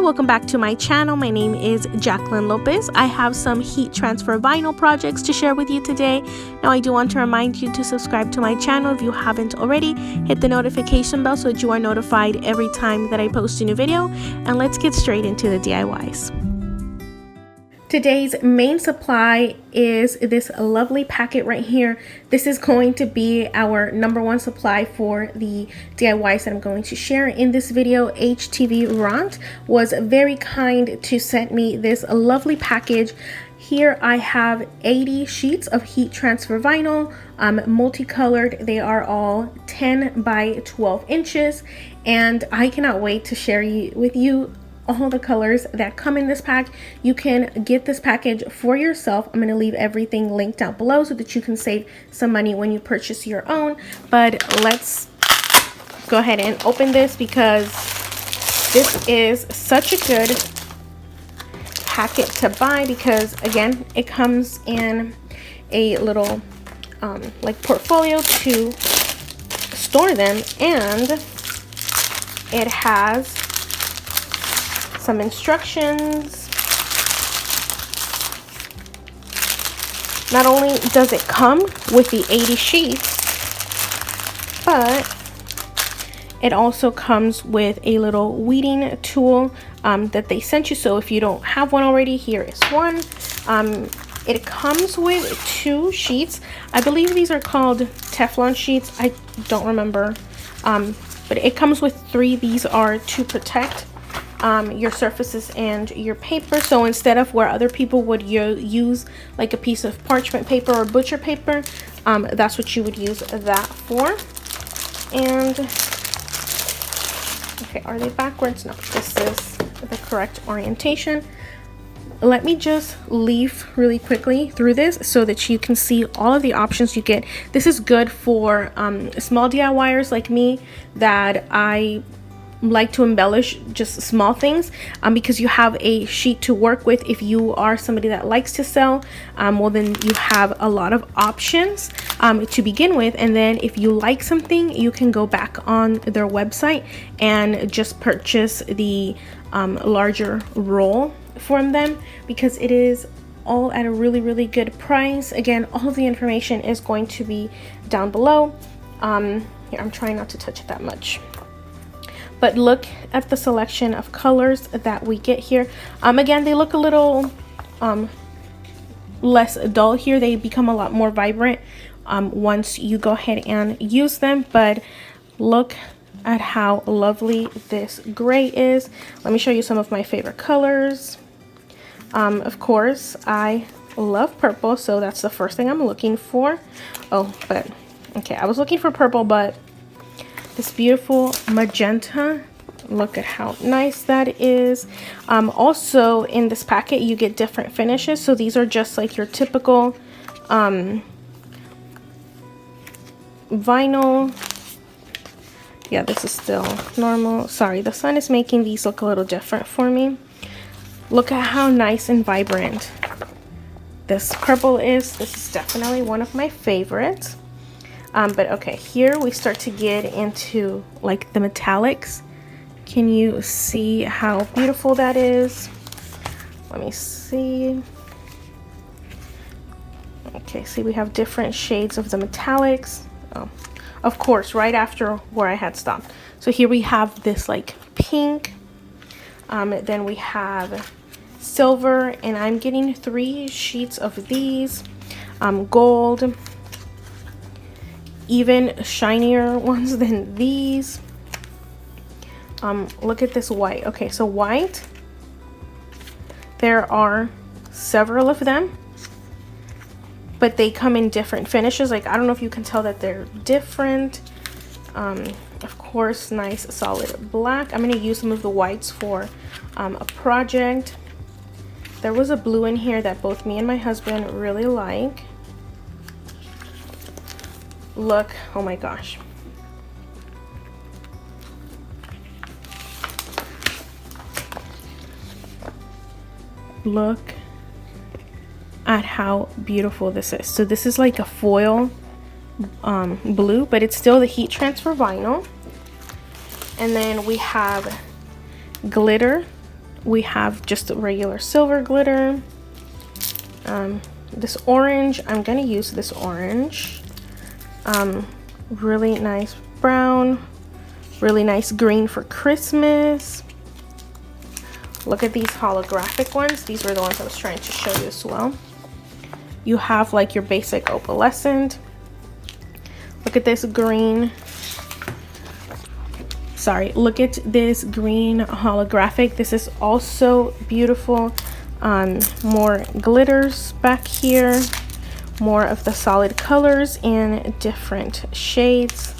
welcome back to my channel. My name is Jacqueline Lopez. I have some heat transfer vinyl projects to share with you today. Now I do want to remind you to subscribe to my channel if you haven't already. Hit the notification bell so that you are notified every time that I post a new video. And let's get straight into the DIYs. Today's main supply is this lovely packet right here. This is going to be our #1 supply for the DIYs that I'm going to share in this video. HTVRont was very kind to send me this lovely package. Here I have 80 sheets of heat transfer vinyl, multicolored. They are all 10 by 12 inches, and I cannot wait to share with you all the colors that come in this pack. You can get this package for yourself. I'm going to leave everything linked down below so that you can save some money when you purchase your own. But let's go ahead and open this because this is such a good packet to buy, because again, it comes in a little like portfolio to store them, and it has some instructions. Not only does it come with the 80 sheets, but it also comes with a little weeding tool that they sent you. So if you don't have one already, here is one. It comes with 2 sheets. I believe these are called Teflon sheets. I don't remember, but it comes with 3. These are to protect your surfaces and your paper. So instead of where other people would use like a piece of parchment paper or butcher paper, that's what you would use that for. And okay, are they backwards? No, this is the correct orientation. Let me just leaf really quickly through this so that you can see all of the options you get. This is good for small DIYers like me that I like to embellish just small things, because you have a sheet to work with. If you are somebody that likes to sell, well, then you have a lot of options to begin with, and then if you like something, you can go back on their website and just purchase the larger roll from them, because it is all at a really good price. Again, all of the information is going to be down below. Here, I'm trying not to touch it that much. But look at the selection of colors that we get here. Again, they look a little less dull here. They become a lot more vibrant once you go ahead and use them. But look at how lovely this gray is. Let me show you some of my favorite colors. Of course, I love purple, so that's the first thing I'm looking for. Oh, but okay, I was looking for purple, but this beautiful magenta, look at how nice that is. Also in this packet you get different finishes, so these are just like your typical vinyl. Yeah, this is still normal. Sorry, the sun is making these look a little different for me. Look at how nice and vibrant this purple is. This is definitely one of my favorites. But okay, here we start to get into like the metallics. Can you see how beautiful that is? Let me see. Okay, see, we have different shades of the metallics. Oh, of course, right after where I had stopped. So here we have this like pink. Then we have silver, and I'm getting 3 sheets of these. Gold. Even shinier ones than these. Look at this white. Okay, so white, there are several of them, but they come in different finishes. Like, I don't know if you can tell that they're different. Of course, nice solid black. I'm going to use some of the whites for a project. There was a blue in here that both me and my husband really like. Look, oh my gosh. Look at how beautiful this is. So this is like a foil blue, but it's still the heat transfer vinyl. And then we have glitter we have just regular silver glitter. This orange, I'm gonna use this orange. Really nice brown, really nice green for Christmas. Look at these holographic ones. These were the ones I was trying to show you as well. You have like your basic opalescent. Look at this green. Sorry, look at this green holographic. This is also beautiful. More glitters back here. More of the solid colors in different shades.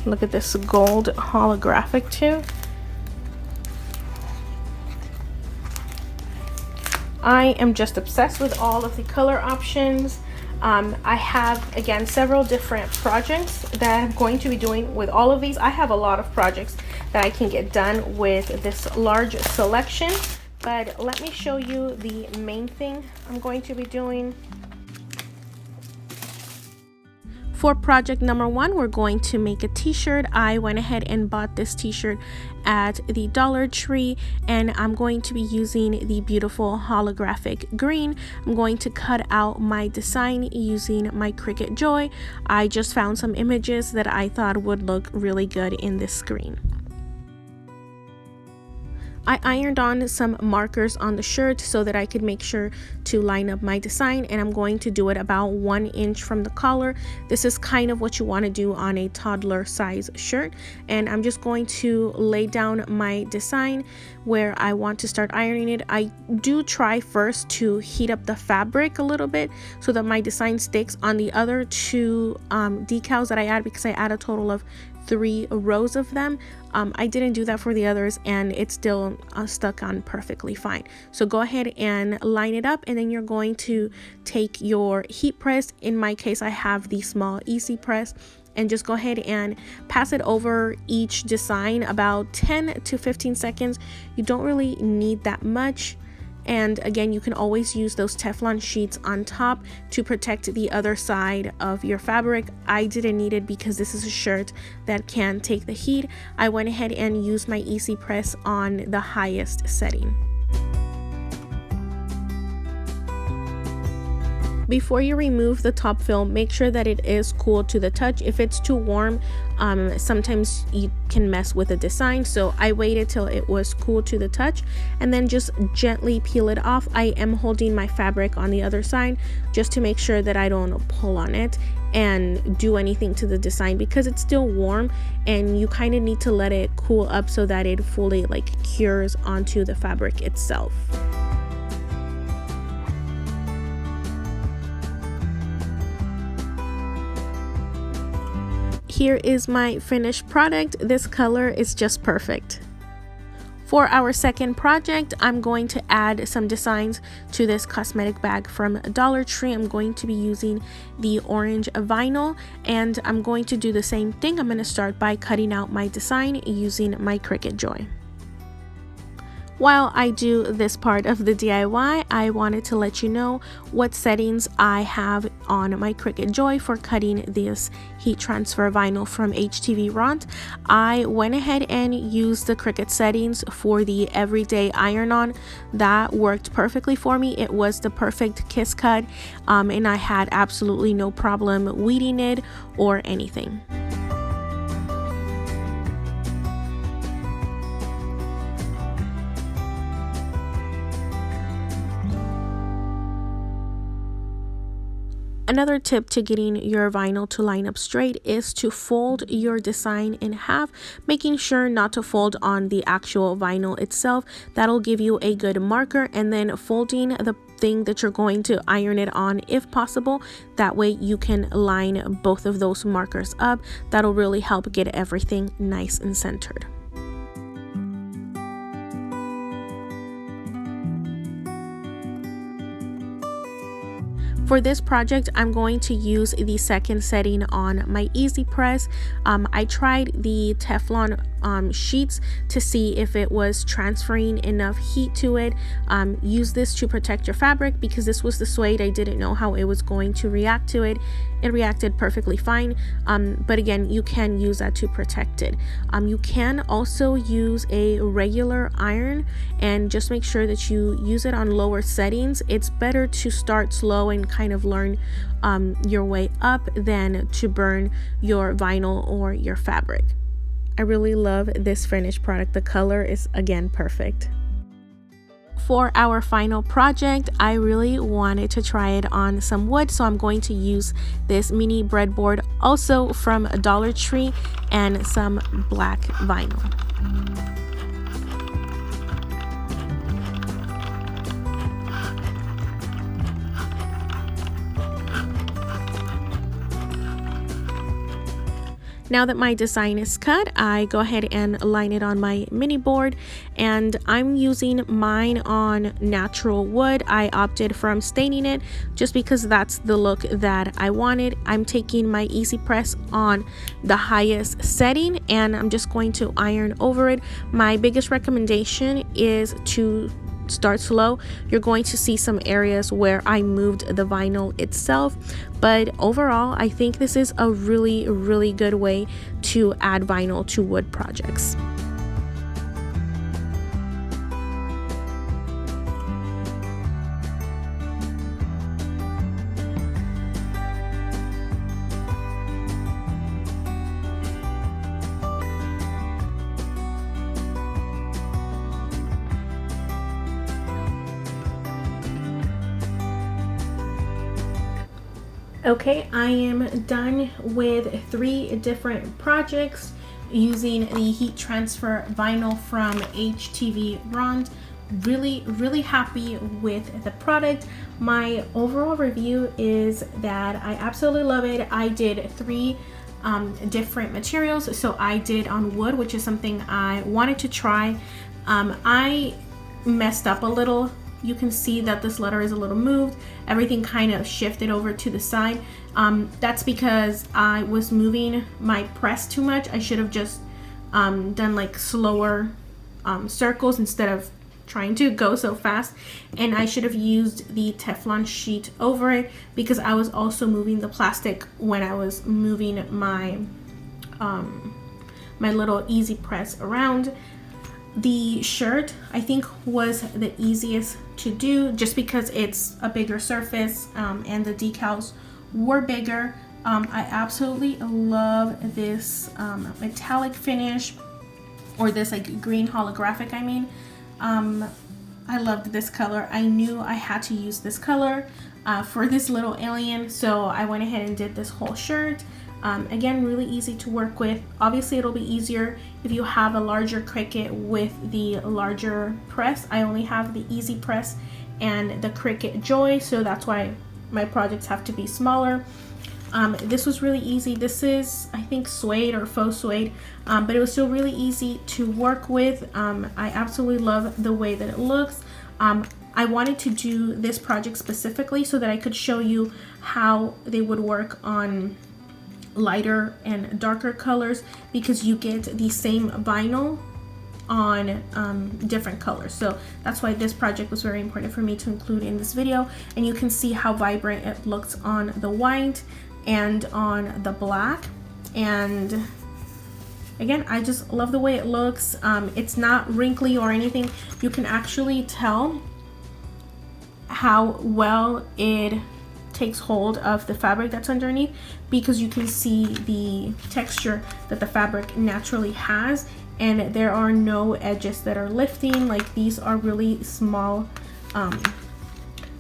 Look at this gold holographic too. I am just obsessed with all of the color options. I have, again, several different projects that I'm going to be doing with all of these. I have a lot of projects that I can get done with this large selection, but let me show you the main thing I'm going to be doing. For project number 1, we're going to make a t-shirt. I went ahead and bought this t-shirt at the Dollar Tree, and I'm going to be using the beautiful holographic green. I'm going to cut out my design using my Cricut Joy. I just found some images that I thought would look really good in this screen. I ironed on some markers on the shirt so that I could make sure to line up my design, and I'm going to do it about 1 inch from the collar. This is kind of what you want to do on a toddler size shirt, and I'm just going to lay down my design where I want to start ironing it. I do try first to heat up the fabric a little bit so that my design sticks on the other 2 decals that I add, because I add a total of 3 rows of them. I didn't do that for the others, and it's still stuck on perfectly fine. So go ahead and line it up, and then you're going to take your heat press. In my case, I have the small easy press, and just go ahead and pass it over each design about 10 to 15 seconds. You don't really need that much. And again, you can always use those Teflon sheets on top to protect the other side of your fabric. I didn't need it because this is a shirt that can take the heat. I went ahead and used my easy press on the highest setting. Before you remove the top film, make sure that it is cool to the touch. If it's too warm, sometimes you can mess with the design. So I waited till it was cool to the touch, and then just gently peel it off. I am holding my fabric on the other side just to make sure that I don't pull on it and do anything to the design, because it's still warm and you kind of need to let it cool up so that it fully cures onto the fabric itself. Here is my finished product. This color is just perfect. For our second project, I'm going to add some designs to this cosmetic bag from Dollar Tree. I'm going to be using the orange vinyl, and I'm going to do the same thing. I'm going to start by cutting out my design using my Cricut Joy. While I do this part of the DIY, I wanted to let you know what settings I have on my Cricut Joy for cutting this heat transfer vinyl from HTVRont. I went ahead and used the Cricut settings for the everyday iron-on. That worked perfectly for me. It was the perfect kiss cut, and I had absolutely no problem weeding it or anything. Another tip to getting your vinyl to line up straight is to fold your design in half, making sure not to fold on the actual vinyl itself. That'll give you a good marker, and then folding the thing that you're going to iron it on if possible. That way you can line both of those markers up. That'll really help get everything nice and centered. For this project, I'm going to use the second setting on my easy press. I tried the Teflon sheets to see if it was transferring enough heat to it. Use this to protect your fabric, because this was the suede. I didn't know how it was going to react to it. It reacted perfectly fine, but again, you can use that to protect it. You can also use a regular iron, and just make sure that you use it on lower settings. It's better to start slow and kind of learn your way up than to burn your vinyl or your fabric. I really love this finished product. The color is again perfect. For our final project, I really wanted to try it on some wood, so I'm going to use this mini breadboard, also from Dollar Tree, and some black vinyl. Now that my design is cut, I go ahead and line it on my mini board, and I'm using mine on natural wood. I opted from staining it just because that's the look that I wanted. I'm taking my easy press on the highest setting, and I'm just going to iron over it. My biggest recommendation is to start slow. You're going to see some areas where I moved the vinyl itself, but overall I think this is a really good way to add vinyl to wood projects. Okay, I am done with 3 different projects using the heat transfer vinyl from HTVRont. Really happy with the product. My overall review is that I absolutely love it. I did 3 different materials. So I did on wood, which is something I wanted to try. I messed up a little. You can see that this letter is a little moved. Everything kind of shifted over to the side. That's because I was moving my press too much. I should have just done like slower circles instead of trying to go so fast. And I should have used the Teflon sheet over it, because I was also moving the plastic when I was moving my my little easy press around. The shirt I think was the easiest to do, just because it's a bigger surface and the decals were bigger. I absolutely love this metallic finish, or this like green holographic, I mean. I loved this color. I knew I had to use this color for this little alien, so I went ahead and did this whole shirt. Again, really easy to work with. Obviously it'll be easier if you have a larger Cricut with the larger press. I only have the easy press and the Cricut Joy, so that's why my projects have to be smaller. This was really easy. This is, I think, suede or faux suede, but it was still really easy to work with. I absolutely love the way that it looks. I wanted to do this project specifically so that I could show you how they would work on lighter and darker colors, because you get the same vinyl on different colors. So that's why this project was very important for me to include in this video. And you can see how vibrant it looks on the white and on the black. And again, I just love the way it looks. It's not wrinkly or anything. You can actually tell how well it takes hold of the fabric that's underneath, because you can see the texture that the fabric naturally has, and there are no edges that are lifting. Like, these are really small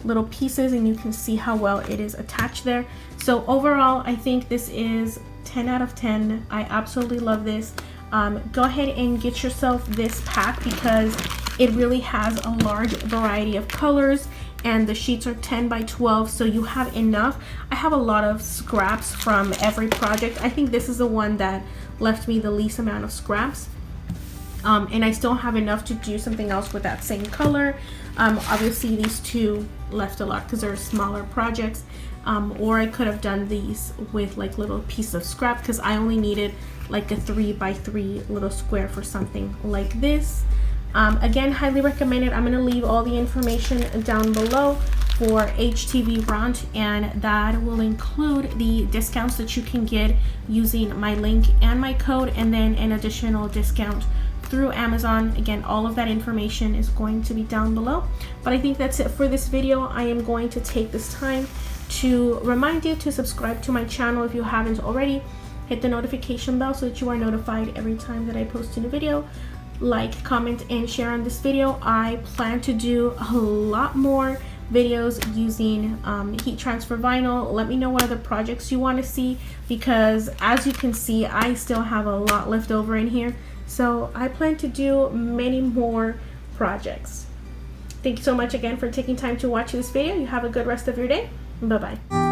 little pieces, and you can see how well it is attached there. So overall, I think this is 10 out of 10. I absolutely love this. Go ahead and get yourself this pack, because it really has a large variety of colors, and the sheets are 10 by 12, so you have enough. I have a lot of scraps from every project. I think this is the one that left me the least amount of scraps. and I still have enough to do something else with that same color. Obviously these two left a lot because they're smaller projects, or I could have done these with like little piece of scrap because I only needed like a 3x3 little square for something like this. Again, highly recommended. I'm going to leave all the information down below for HTVRont, and that will include the discounts that you can get using my link and my code, and then an additional discount through Amazon. Again, all of that information is going to be down below. But I think that's it for this video. I am going to take this time to remind you to subscribe to my channel if you haven't already. Hit the notification bell so that you are notified every time that I post a new video. Like, comment, and share on this video. I plan to do a lot more videos using heat transfer vinyl. Let me know what other projects you want to see, because as you can see, I still have a lot left over in here. So I plan to do many more projects. Thank you so much again for taking time to watch this video. You have a good rest of your day. Bye-bye.